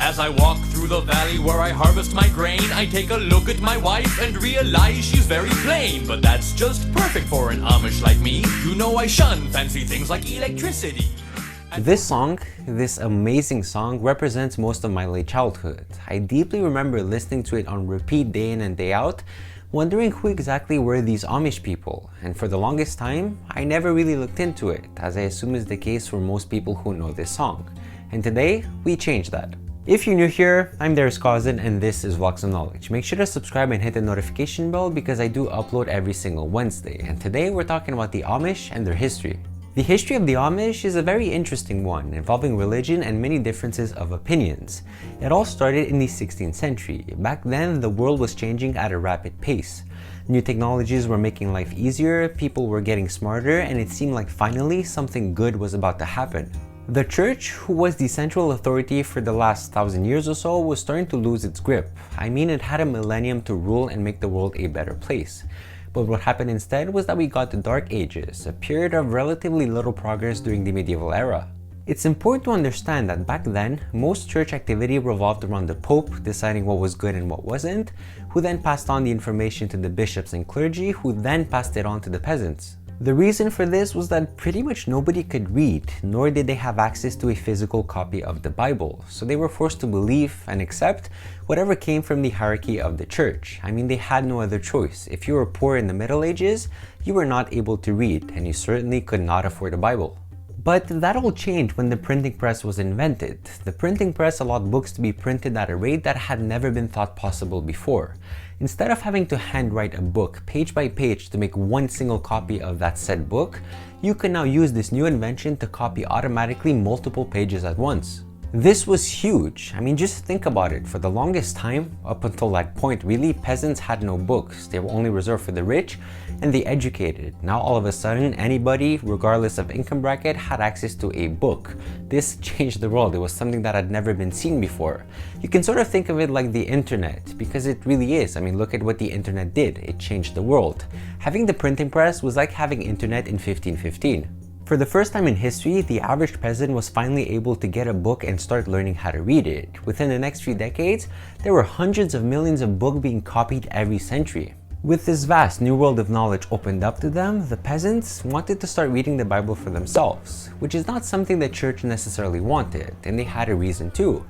As I walk through the valley where I harvest my grain, I take a look at my wife and realize she's very plain. But that's just perfect for an Amish like me. You know I shun fancy things like electricity. This song, this amazing song, represents most of my late childhood. I deeply remember listening to it on repeat day in and day out, wondering who exactly were these Amish people. And for the longest time, I never really looked into it, as I assume is the case for most people who know this song. And today, we changed that. If you're new here, I'm Darius Cousin and this is Vlogs of Knowledge. Make sure to subscribe and hit the notification bell because I do upload every single Wednesday. And today we're talking about the Amish and their history. The history of the Amish is a very interesting one, involving religion and many differences of opinions. It all started in the 16th century. Back then, the world was changing at a rapid pace. New technologies were making life easier, people were getting smarter, and it seemed like finally something good was about to happen. The church, who was the central authority for the last 1,000 years or so, was starting to lose its grip. I mean, it had a millennium to rule and make the world a better place. But what happened instead was that we got the Dark Ages, a period of relatively little progress during the medieval era. It's important to understand that back then, most church activity revolved around the Pope deciding what was good and what wasn't, who then passed on the information to the bishops and clergy, who then passed it on to the peasants. The reason for this was that pretty much nobody could read, nor did they have access to a physical copy of the Bible, so they were forced to believe and accept whatever came from the hierarchy of the church. I mean, they had no other choice. If you were poor in the Middle Ages, you were not able to read, and you certainly could not afford a Bible. But that all changed when the printing press was invented. The printing press allowed books to be printed at a rate that had never been thought possible before. Instead of having to handwrite a book page by page to make one single copy of that said book, you can now use this new invention to copy automatically multiple pages at once. This was huge. I mean, just think about it. For the longest time, up until that point, really, peasants had no books. They were only reserved for the rich and the educated. Now, all of a sudden, anybody, regardless of income bracket, had access to a book. This changed the world. It was something that had never been seen before. You can sort of think of it like the internet, because it really is. I mean, look at what the internet did. It changed the world. Having the printing press was like having internet in 1515. For the first time in history, the average peasant was finally able to get a book and start learning how to read it. Within the next few decades, there were hundreds of millions of books being copied every century. With this vast new world of knowledge opened up to them, the peasants wanted to start reading the Bible for themselves, which is not something the church necessarily wanted, and they had a reason too.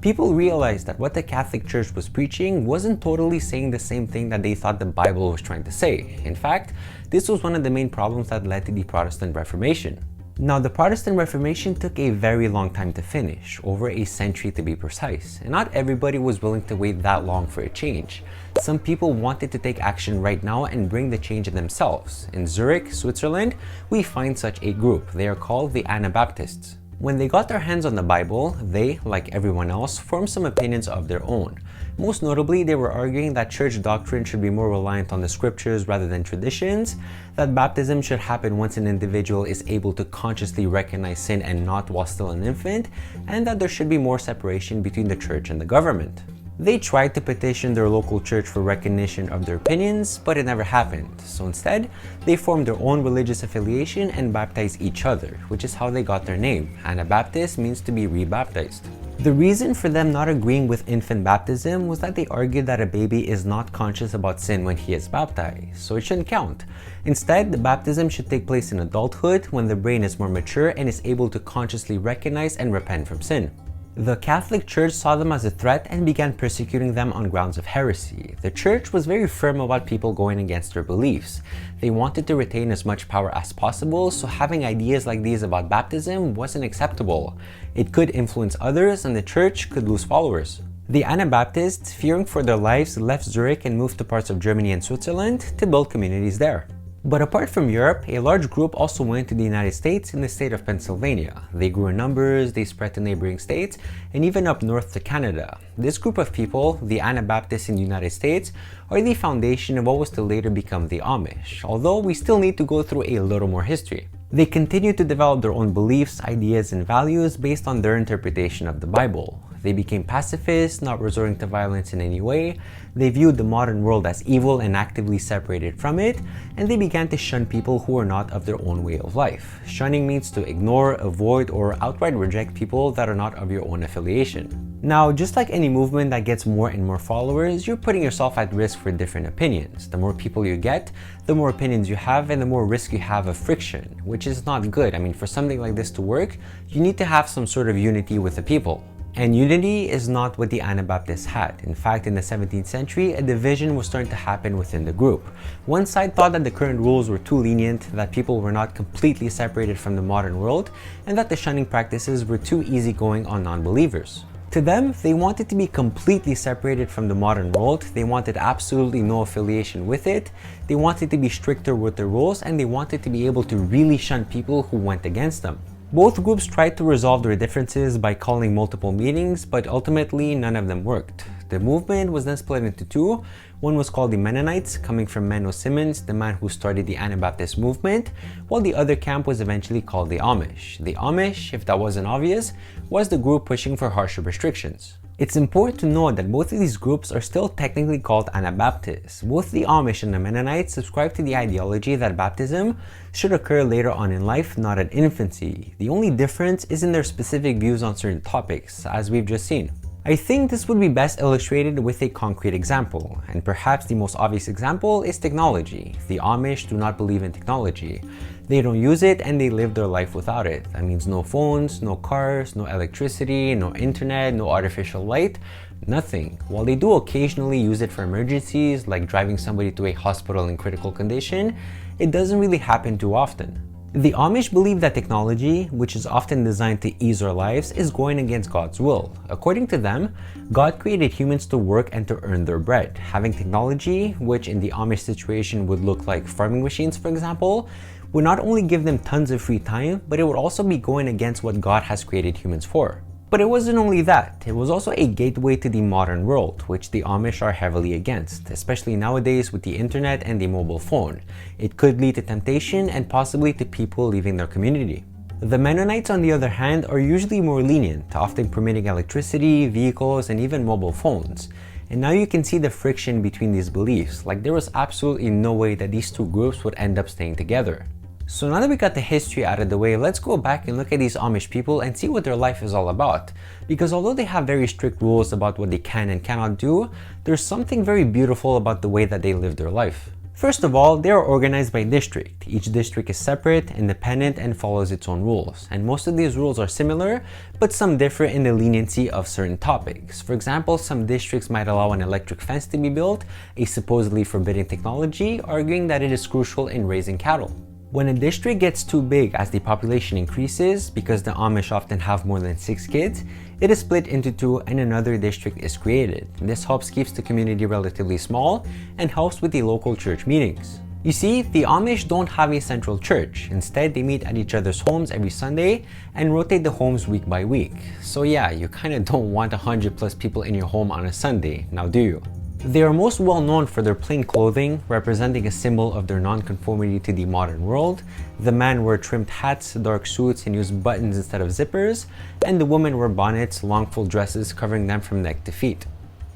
People realized that what the Catholic Church was preaching wasn't totally saying the same thing that they thought the Bible was trying to say. In fact, this was one of the main problems that led to the Protestant Reformation. Now, the Protestant Reformation took a very long time to finish, over a century to be precise, and not everybody was willing to wait that long for a change. Some people wanted to take action right now and bring the change themselves. In Zurich, Switzerland, we find such a group. They are called the Anabaptists. When they got their hands on the Bible, they, like everyone else, formed some opinions of their own. Most notably, they were arguing that church doctrine should be more reliant on the scriptures rather than traditions, that baptism should happen once an individual is able to consciously recognize sin and not while still an infant, and that there should be more separation between the church and the government. They tried to petition their local church for recognition of their opinions, but it never happened. So instead, they formed their own religious affiliation and baptized each other, which is how they got their name. Anabaptist means to be rebaptized. The reason for them not agreeing with infant baptism was that they argued that a baby is not conscious about sin when he is baptized, so it shouldn't count. Instead, the baptism should take place in adulthood when the brain is more mature and is able to consciously recognize and repent from sin. The Catholic Church saw them as a threat and began persecuting them on grounds of heresy. The Church was very firm about people going against their beliefs. They wanted to retain as much power as possible, so having ideas like these about baptism wasn't acceptable. It could influence others and the Church could lose followers. The Anabaptists, fearing for their lives, left Zurich and moved to parts of Germany and Switzerland to build communities there. But apart from Europe, a large group also went to the United States in the state of Pennsylvania. They grew in numbers, they spread to neighboring states, and even up north to Canada. This group of people, the Anabaptists in the United States, are the foundation of what was to later become the Amish, although we still need to go through a little more history. They continued to develop their own beliefs, ideas, and values based on their interpretation of the Bible. They became pacifists, not resorting to violence in any way. They viewed the modern world as evil and actively separated from it, and they began to shun people who were not of their own way of life. Shunning means to ignore, avoid, or outright reject people that are not of your own affiliation. Now, just like any movement that gets more and more followers, you're putting yourself at risk for different opinions. The more people you get, the more opinions you have, and the more risk you have of friction, which is not good. I mean, for something like this to work, you need to have some sort of unity with the people. And unity is not what the Anabaptists had. In fact, in the 17th century, a division was starting to happen within the group. One side thought that the current rules were too lenient, that people were not completely separated from the modern world, and that the shunning practices were too easygoing on non-believers. To them, they wanted to be completely separated from the modern world, they wanted absolutely no affiliation with it, they wanted to be stricter with the rules, and they wanted to be able to really shun people who went against them. Both groups tried to resolve their differences by calling multiple meetings, but ultimately none of them worked. The movement was then split into two. One was called the Mennonites, coming from Menno Simons, the man who started the Anabaptist movement, while the other camp was eventually called the Amish. The Amish, if that wasn't obvious, was the group pushing for harsher restrictions. It's important to note that both of these groups are still technically called Anabaptists. Both the Amish and the Mennonites subscribe to the ideology that baptism should occur later on in life, not at infancy. The only difference is in their specific views on certain topics, as we've just seen. I think this would be best illustrated with a concrete example, and perhaps the most obvious example is technology. The Amish do not believe in technology. They don't use it and they live their life without it. That means no phones, no cars, no electricity, no internet, no artificial light, nothing. While they do occasionally use it for emergencies, like driving somebody to a hospital in critical condition, it doesn't really happen too often. The Amish believe that technology, which is often designed to ease our lives, is going against God's will. According to them, God created humans to work and to earn their bread. Having technology, which in the Amish situation would look like farming machines, for example, would not only give them tons of free time, but it would also be going against what God has created humans for. But it wasn't only that, it was also a gateway to the modern world, which the Amish are heavily against, especially nowadays with the internet and the mobile phone. It could lead to temptation and possibly to people leaving their community. The Mennonites, on the other hand, are usually more lenient, often permitting electricity, vehicles, and even mobile phones. And now you can see the friction between these beliefs, like there was absolutely no way that these two groups would end up staying together. So now that we got the history out of the way, let's go back and look at these Amish people and see what their life is all about. Because although they have very strict rules about what they can and cannot do, there's something very beautiful about the way that they live their life. First of all, they are organized by district. Each district is separate, independent, and follows its own rules. And most of these rules are similar, but some differ in the leniency of certain topics. For example, some districts might allow an electric fence to be built, a supposedly forbidden technology, arguing that it is crucial in raising cattle. When a district gets too big as the population increases, because the Amish often have more than 6 kids, it is split into two and another district is created. This helps keeps the community relatively small and helps with the local church meetings. You see, the Amish don't have a central church. Instead, they meet at each other's homes every Sunday and rotate the homes week by week. So yeah, you kinda don't want 100+ people in your home on a Sunday, now do you? They are most well known for their plain clothing, representing a symbol of their non-conformity to the modern world. The men wear trimmed hats, dark suits, and use buttons instead of zippers, and the women wear bonnets, long full dresses covering them from neck to feet.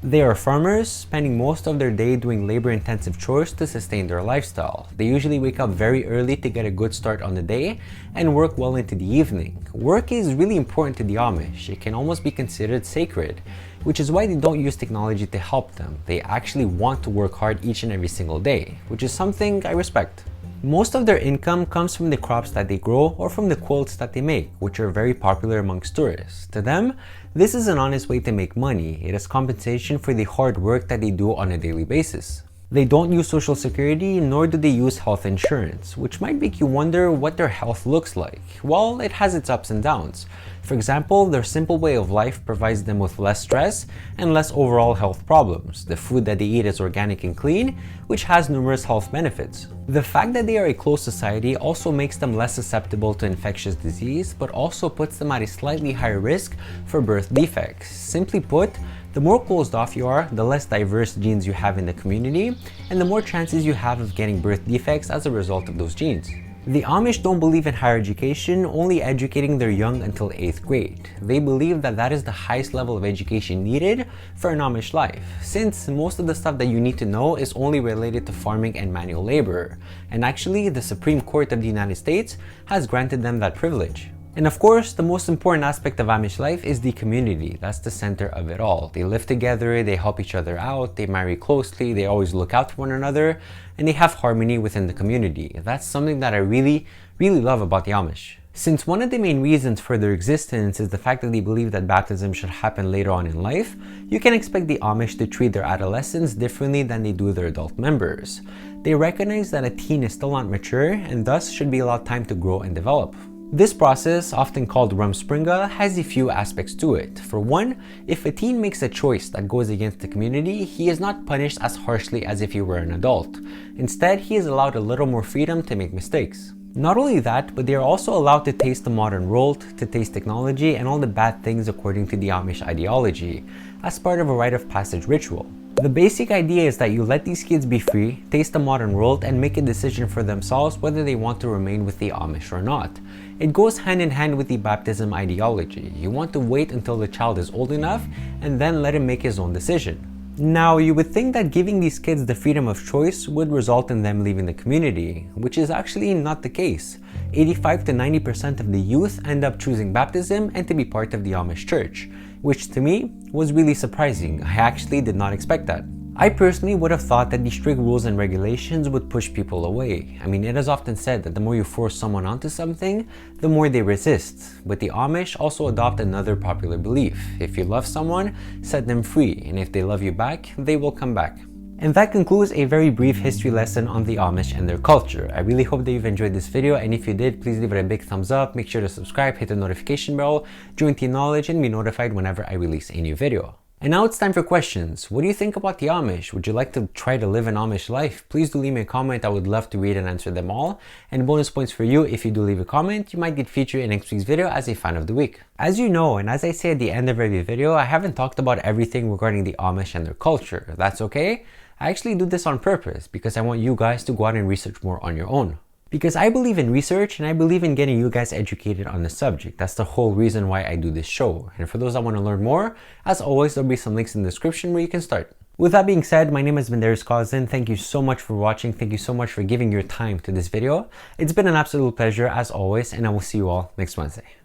They are farmers, spending most of their day doing labor-intensive chores to sustain their lifestyle. They usually wake up very early to get a good start on the day and work well into the evening. Work is really important to the Amish. It can almost be considered sacred, which is why they don't use technology to help them. They actually want to work hard each and every single day, which is something I respect. Most of their income comes from the crops that they grow or from the quilts that they make, which are very popular amongst tourists. To them, this is an honest way to make money. It is compensation for the hard work that they do on a daily basis. They don't use Social Security, nor do they use health insurance, which might make you wonder what their health looks like. Well, it has its ups and downs. For example, their simple way of life provides them with less stress and less overall health problems. The food that they eat is organic and clean, which has numerous health benefits. The fact that they are a closed society also makes them less susceptible to infectious disease, but also puts them at a slightly higher risk for birth defects. Simply put, the more closed off you are, the less diverse genes you have in the community, and the more chances you have of getting birth defects as a result of those genes. The Amish don't believe in higher education, only educating their young until 8th grade. They believe that that is the highest level of education needed for an Amish life, since most of the stuff that you need to know is only related to farming and manual labor. And actually, the Supreme Court of the United States has granted them that privilege. And of course, the most important aspect of Amish life is the community. That's the center of it all. They live together, they help each other out, they marry closely, they always look out for one another, and they have harmony within the community. That's something that I really love about the Amish. Since one of the main reasons for their existence is the fact that they believe that baptism should happen later on in life, you can expect the Amish to treat their adolescents differently than they do their adult members. They recognize that a teen is still not mature and thus should be allowed time to grow and develop. This process, often called Rumspringa, has a few aspects to it. For one, if a teen makes a choice that goes against the community, he is not punished as harshly as if he were an adult. Instead, he is allowed a little more freedom to make mistakes. Not only that, but they are also allowed to taste the modern world, to taste technology, and all the bad things according to the Amish ideology, as part of a rite of passage ritual. The basic idea is that you let these kids be free, taste the modern world, and make a decision for themselves whether they want to remain with the Amish or not. It goes hand in hand with the baptism ideology. You want to wait until the child is old enough and then let him make his own decision. Now, you would think that giving these kids the freedom of choice would result in them leaving the community, which is actually not the case. 85 to 90% of the youth end up choosing baptism and to be part of the Amish church, which to me was really surprising. I actually did not expect that. I personally would have thought that the strict rules and regulations would push people away. I mean, it is often said that the more you force someone onto something, the more they resist. But the Amish also adopt another popular belief. If you love someone, set them free, and if they love you back, they will come back. And that concludes a very brief history lesson on the Amish and their culture. I really hope that you've enjoyed this video, and if you did, please leave it a big thumbs up, make sure to subscribe, hit the notification bell, join Team Knowledge, and be notified whenever I release a new video. And now it's time for questions. What do you think about the Amish? Would you like to try to live an Amish life? Please do leave me a comment. I would love to read and answer them all. And bonus points for you, if you do leave a comment, you might get featured in next week's video as a fan of the week. As you know, and as I say at the end of every video, I haven't talked about everything regarding the Amish and their culture. That's okay. I actually do this on purpose because I want you guys to go out and research more on your own. Because I believe in research and I believe in getting you guys educated on the subject. That's the whole reason why I do this show. And for those that want to learn more, as always, there'll be some links in the description where you can start. With that being said, my name has been Darius Cousin. Thank you so much for watching. Thank you so much for giving your time to this video. It's been an absolute pleasure as always, and I will see you all next Wednesday.